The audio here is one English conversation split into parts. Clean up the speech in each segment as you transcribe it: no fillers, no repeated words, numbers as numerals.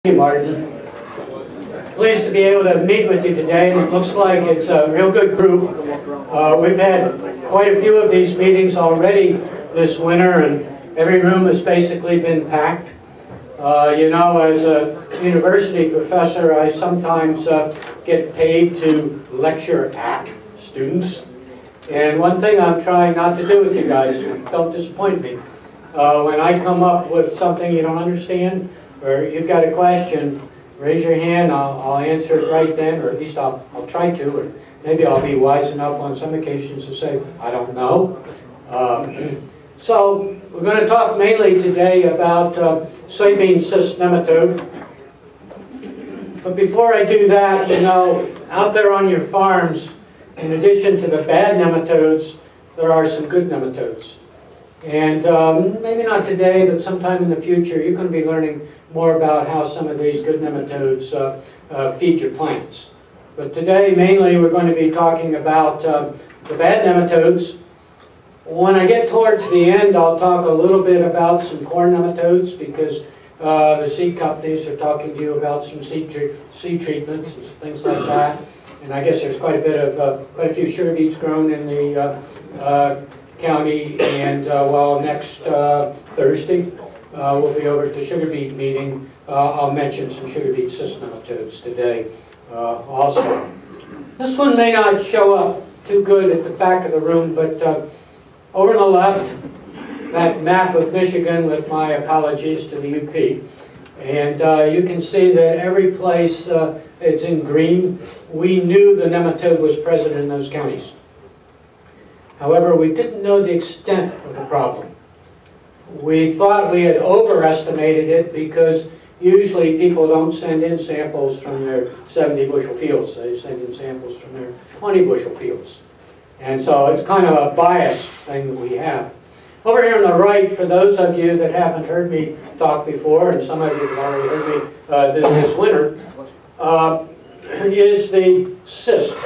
Thank you, Martin. Pleased to be able to meet with you today, and it looks like it's a real good group. We've had quite a few of these meetings already this winter, and every room has basically been packed. You know, as a university professor, I sometimes get paid to lecture at students. And one thing I'm trying not to do with you guys, don't disappoint me. When I come up with something you don't understand, or you've got a question, raise your hand, I'll answer it right then, or at least I'll try to, or maybe I'll be wise enough on some occasions to say, I don't know. So we're going to talk mainly today about Soybean Cyst Nematode. But before I do that, you know, out there on your farms, in addition to the bad nematodes, there are some good nematodes. And maybe not today, but sometime in the future, you're going to be learning more about how some of these good nematodes feed your plants. But today, mainly, we're going to be talking about the bad nematodes. When I get towards the end, I'll talk a little bit about some corn nematodes, because the seed companies are talking to you about some seed treatments and things like that. And I guess there's quite a few sugar beets grown in the county, and well, next Thursday we'll be over at the sugar beet meeting. I'll mention some sugar beet cyst nematodes today also. This one may not show up too good at the back of the room, but over on the left, that map of Michigan, with my apologies to the UP. And you can see that every place it's in green. We knew the nematode was present in those counties. However, we didn't know the extent of the problem. We thought we had overestimated it, because usually people don't send in samples from their 70 bushel fields. They send in samples from their 20 bushel fields. And so it's kind of a biased thing that we have. Over here on the right, for those of you that haven't heard me talk before, and some of you have already heard me this winter, is the cyst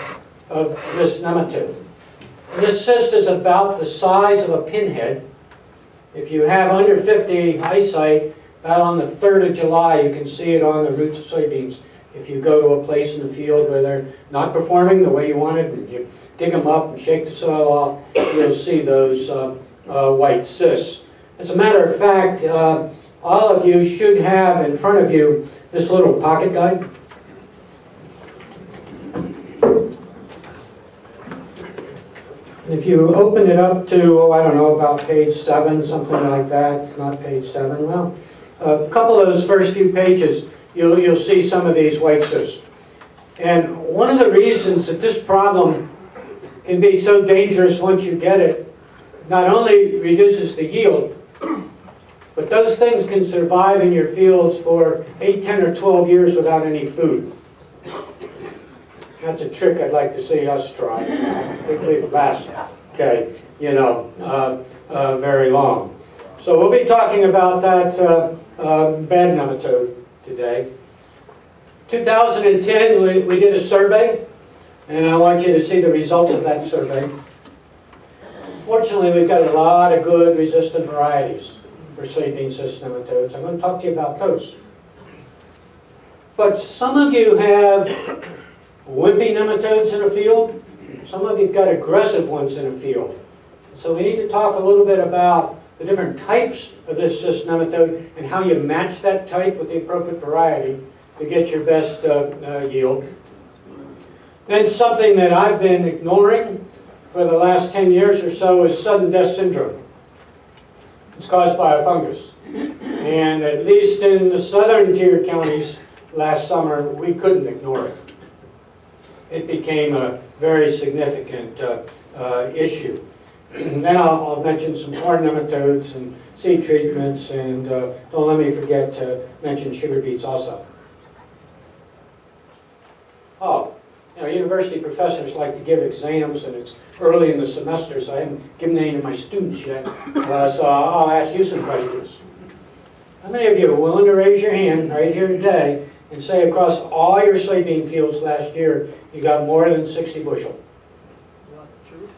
of this nematode. This cyst is about the size of a pinhead. If you have under 50 eyesight, about on the 3rd of July, you can see it on the roots of soybeans. If you go to a place in the field where they're not performing the way you want it, and you dig them up and shake the soil off, you'll see those white cysts. As a matter of fact, all of you should have in front of you this little pocket guide. If you open it up to, I don't know, about page 7, something like that, not page 7, well, a couple of those first few pages, you'll see some of these white cysts. And one of the reasons that this problem can be so dangerous once you get it, not only reduces the yield, but those things can survive in your fields for 8, 10, or 12 years without any food. That's a trick I'd like to see us try. I think we'd last, okay, you know, very long. So we'll be talking about that bad nematode today. 2010, we did a survey, and I want you to see the results of that survey. Fortunately, we've got a lot of good resistant varieties for soybean cyst nematodes. I'm going to talk to you about those. But some of you have wimpy nematodes in a field. Some of you've got aggressive ones in a field. So we need to talk a little bit about the different types of this cyst nematode and how you match that type with the appropriate variety to get your best yield. Then something that I've been ignoring for the last 10 years or so is sudden death syndrome. It's caused by a fungus. And at least in the southern tier counties last summer, we couldn't ignore it. It became a very significant issue. And then I'll mention some corn nematodes and seed treatments, and don't let me forget to mention sugar beets also. Oh, you know, university professors like to give exams, and it's early in the semester, so I haven't given any to my students yet. So I'll ask you some questions. How many of you are willing to raise your hand right here today and say across all your soybean fields last year you got more than 60 bushel? Not the truth.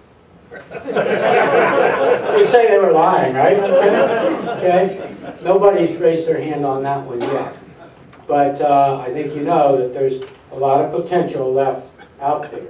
You'd say they were lying, right? Okay. Nobody's raised their hand on that one yet. but I think you know that there's a lot of potential left out there.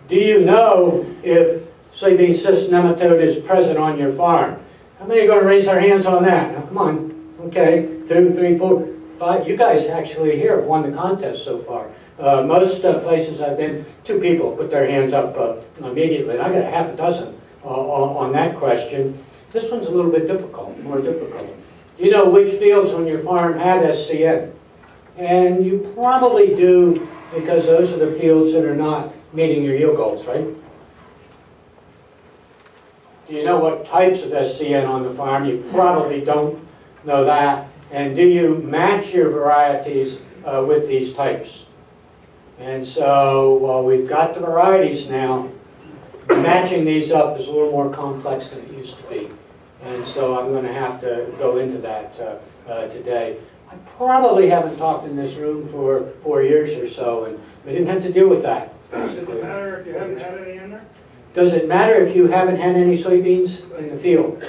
Do you know if soybean cyst nematode is present on your farm? How many are going to raise their hands on that? Now, come on. Okay, 2, 3, 4, 5. You guys actually here have won the contest so far. Most places I've been, 2 people put their hands up immediately. And I got a half a dozen on that question. This one's a little bit difficult, more difficult. Do you know which fields on your farm have SCN? And you probably do, because those are the fields that are not meeting your yield goals, right? Do you know what types of SCN on the farm? You probably don't know that. And do you match your varieties with these types? And so, while we've got the varieties now, matching these up is a little more complex than it used to be. And so I'm going to have to go into that today. I probably haven't talked in this room for 4 years or so, and we didn't have to deal with that. Does it matter if you haven't had any in there? Does it matter if you haven't had any soybeans in the field?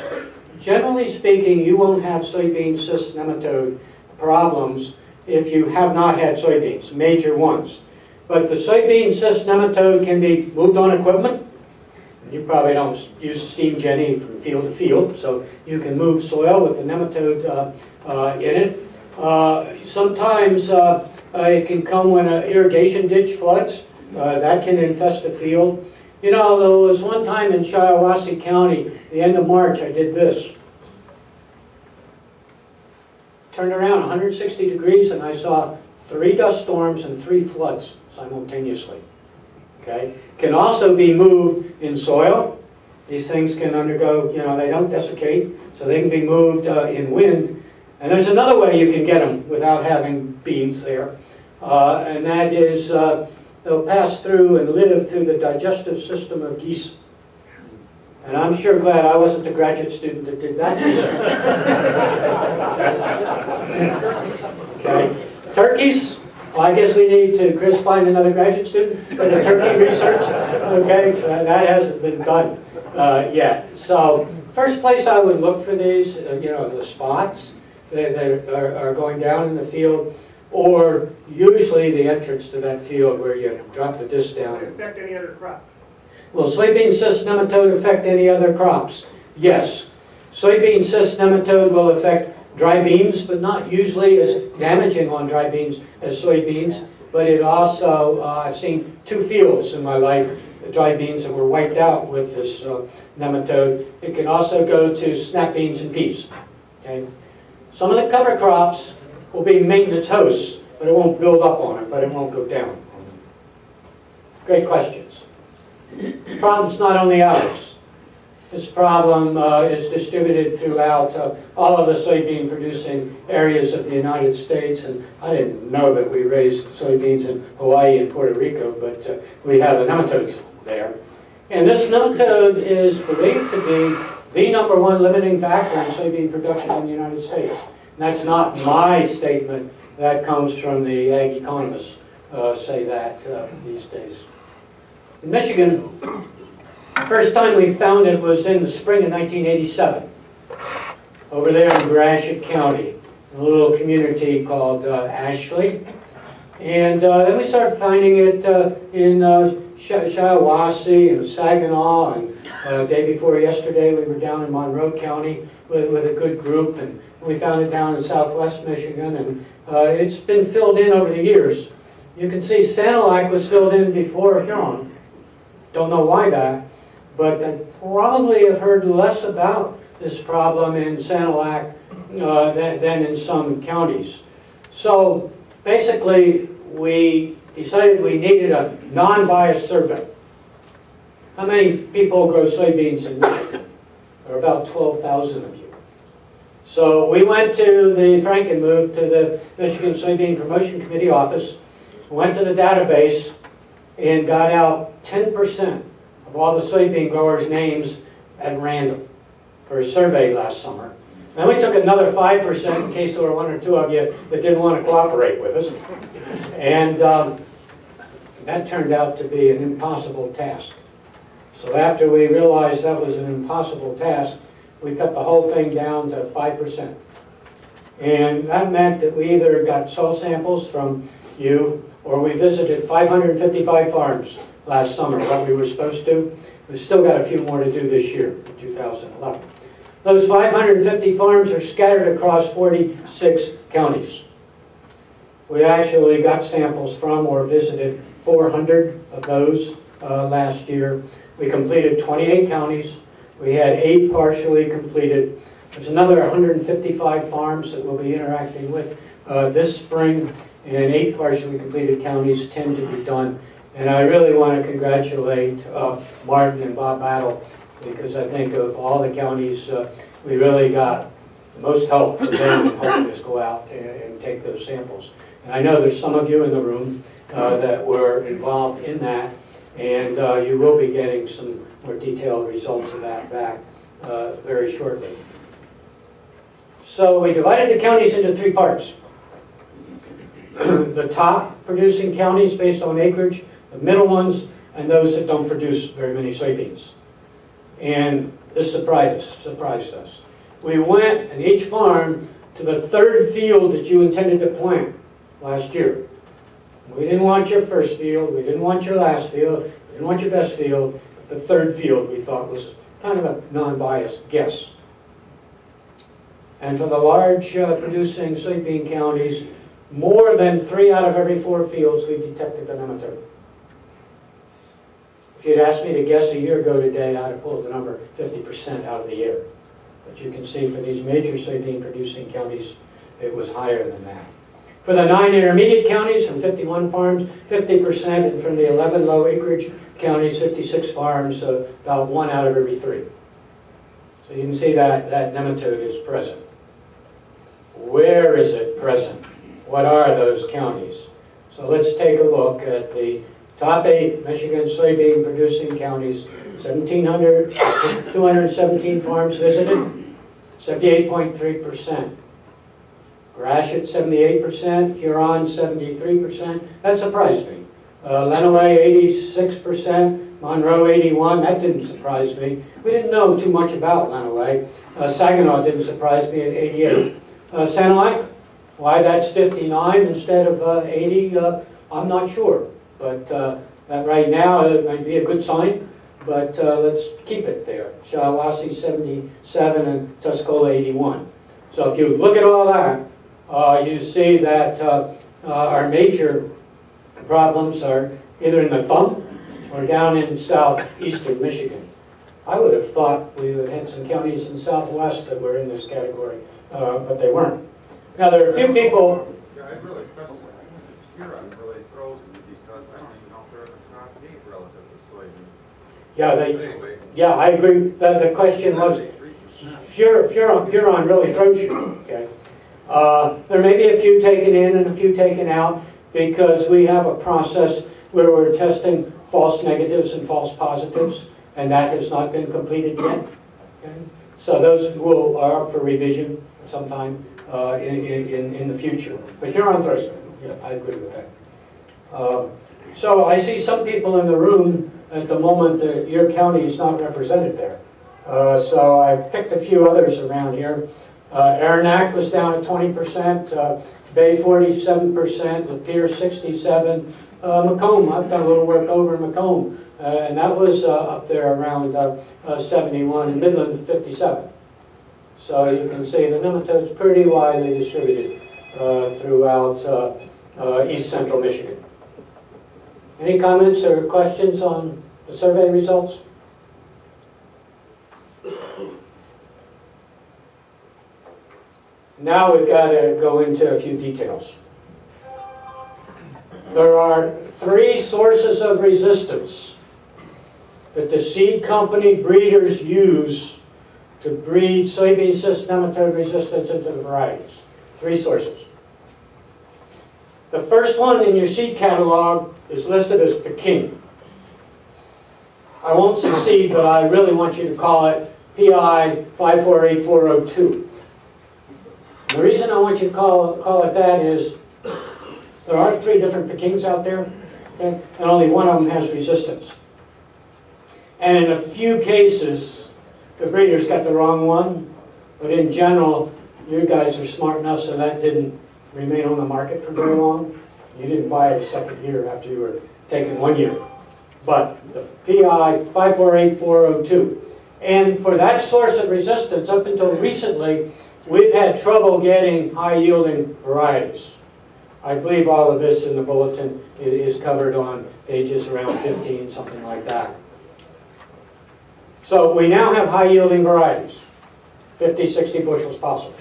Generally speaking, you won't have soybean cyst nematode problems if you have not had soybeans, major ones. But the soybean cyst nematode can be moved on equipment. You probably don't use a steam jenny from field to field, so you can move soil with the nematode in it. Sometimes it can come when an irrigation ditch floods. That can infest a field. You know, there was one time in Shiawassee County, the end of March, I did this. Turned around 160 degrees and I saw 3 dust storms and 3 floods simultaneously. Okay? Can also be moved in soil. These things can undergo, you know, they don't desiccate, so they can be moved in wind. And there's another way you can get them without having beans there, and that is they'll pass through and live through the digestive system of geese. And I'm sure glad I wasn't the graduate student that did that research. Okay. Turkeys, well, I guess we need to, Chris, find another graduate student for the turkey research. Okay, that hasn't been done yet. So, first place I would look for these, you know, the spots that are going down in the field, or usually the entrance to that field where you drop the disc down. Does it affect any other crop? Will soybean cyst nematode affect any other crops? Yes. Soybean cyst nematode will affect dry beans, but not usually as damaging on dry beans as soybeans. But it also, I've seen 2 fields in my life, dry beans that were wiped out with this nematode. It can also go to snap beans and peas. Okay? Some of the cover crops will be maintenance hosts, but it won't build up on it, but it won't go down. Great questions. This problem's not only ours. This problem is distributed throughout all of the soybean producing areas of the United States, and I didn't know that we raised soybeans in Hawaii and Puerto Rico, but we have the nematodes there. And this nematode is believed to be the #1 limiting factor in soybean production in the United States. And that's not my statement, that comes from the ag economists say that these days. In Michigan, the first time we found it was in the spring of 1987, over there in Gratiot County, in a little community called Ashley. And then we started finding it in Shiawassee and Saginaw, and day before yesterday we were down in Monroe County with a good group, and we found it down in southwest Michigan, and it's been filled in over the years. You can see Sanilac was filled in before Huron. Don't know why that, but I probably have heard less about this problem in Sanilac than in some counties. So basically, we decided we needed a non-biased survey. How many people grow soybeans in Michigan? There are about 12,000 of you. So we went to the Frankenmove, to the Michigan Soybean Promotion Committee office, went to the database, and got out 10% of all the soybean growers' names at random for a survey last summer. Then we took another 5% in case there were 1 or 2 of you that didn't want to cooperate with us. And that turned out to be an impossible task. So after we realized that was an impossible task, we cut the whole thing down to 5%. And that meant that we either got soil samples from you or we visited 555 farms last summer, what we were supposed to. We've still got a few more to do this year, 2011. Those 550 farms are scattered across 46 counties. We actually got samples from or visited 400 of those last year. We completed 28 counties. We had 8 partially completed. There's another 155 farms that we'll be interacting with this spring, and 8 partially completed counties, 10 to be done. And I really want to congratulate Martin and Bob Battle, because I think of all the counties, we really got the most help from them in helping us go out and take those samples. And I know there's some of you in the room that were involved in that, and you will be getting some more detailed results of that back very shortly. So we divided the counties into 3 parts. The top producing counties based on acreage, the middle ones, and those that don't produce very many soybeans. And this surprised us. We went in each farm to the 3rd field that you intended to plant last year. We didn't want your first field, we didn't want your last field, we didn't want your best field. The 3rd field we thought was kind of a non-biased guess. And for the large producing soybean counties, more than 3 out of every 4 fields we detected the nematode. If you'd asked me to guess a year ago today, I'd have pulled the number 50% out of the air. But you can see for these major soybean producing counties, it was higher than that. For the 9 intermediate counties, from 51 farms, 50%, and from the 11 low acreage counties, 56 farms, about 1 out of every 3. So you can see that nematode is present. Where is it present? What are those counties? So let's take a look at the top 8 Michigan soybean producing counties. 217 farms visited, 78.3%. Gratiot 78%, Huron 73%. That surprised me. Lenawee 86%, Monroe 81%. That didn't surprise me. We didn't know too much about Lenawee. Saginaw didn't surprise me at 88%. Sanilac, why that's 59 instead of 80, I'm not sure. But that right now it might be a good sign, but let's keep it there. Shiawassee 77 and Tuscola 81. So if you look at all that, you see that our major problems are either in the thumb or down in southeastern Michigan. I would have thought we would have had some counties in southwest that were in this category, but they weren't. Now there are a few people. Yeah, I really question Huron really throws me because I don't even know if they're in the top 8 relative to soybeans. Yeah, I agree. The question was, Huron really throws you. Okay. There may be a few taken in and a few taken out because we have a process where we're testing false negatives and false positives, and that has not been completed yet. Okay? So those are up for revision sometime in the future. But Huron throws me. Yeah, I agree with that. So I see some people in the room at the moment that your county is not represented there. So I picked a few others around here. Aranac was down at 20%, Bay 47%, Lapeer 67%, Macomb, I've done a little work over in Macomb, and that was up there around 71, and Midland 57. So you can see the nematode's pretty widely distributed throughout east central Michigan. Any comments or questions on the survey results? Now we've got to go into a few details. There are 3 sources of resistance that the seed company breeders use to breed soybean cyst nematode resistance into the varieties. 3 sources. The first one in your seed catalog is listed as Peking. I won't succeed, but I really want you to call it PI 548402. The reason I want you to call it that is there are 3 different Pekings out there, okay? And only one of them has resistance. And in a few cases, the breeders got the wrong one, but in general, you guys are smart enough so that didn't remain on the market for very long. You didn't buy it a second year after you were taken 1 year. But the PI 548402. And for that source of resistance, up until recently, we've had trouble getting high-yielding varieties. I believe all of this in the bulletin is covered on pages around 15, something like that. So we now have high-yielding varieties, 50, 60 bushels possible.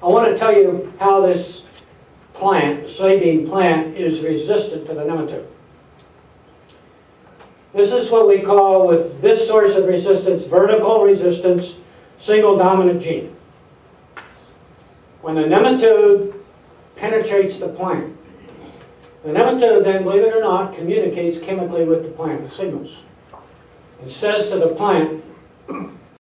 I want to tell you how this plant, the soybean plant, is resistant to the nematode. This is what we call, with this source of resistance, vertical resistance, single dominant gene. When the nematode penetrates the plant, the nematode then, believe it or not, communicates chemically with the plant with signals. It says to the plant,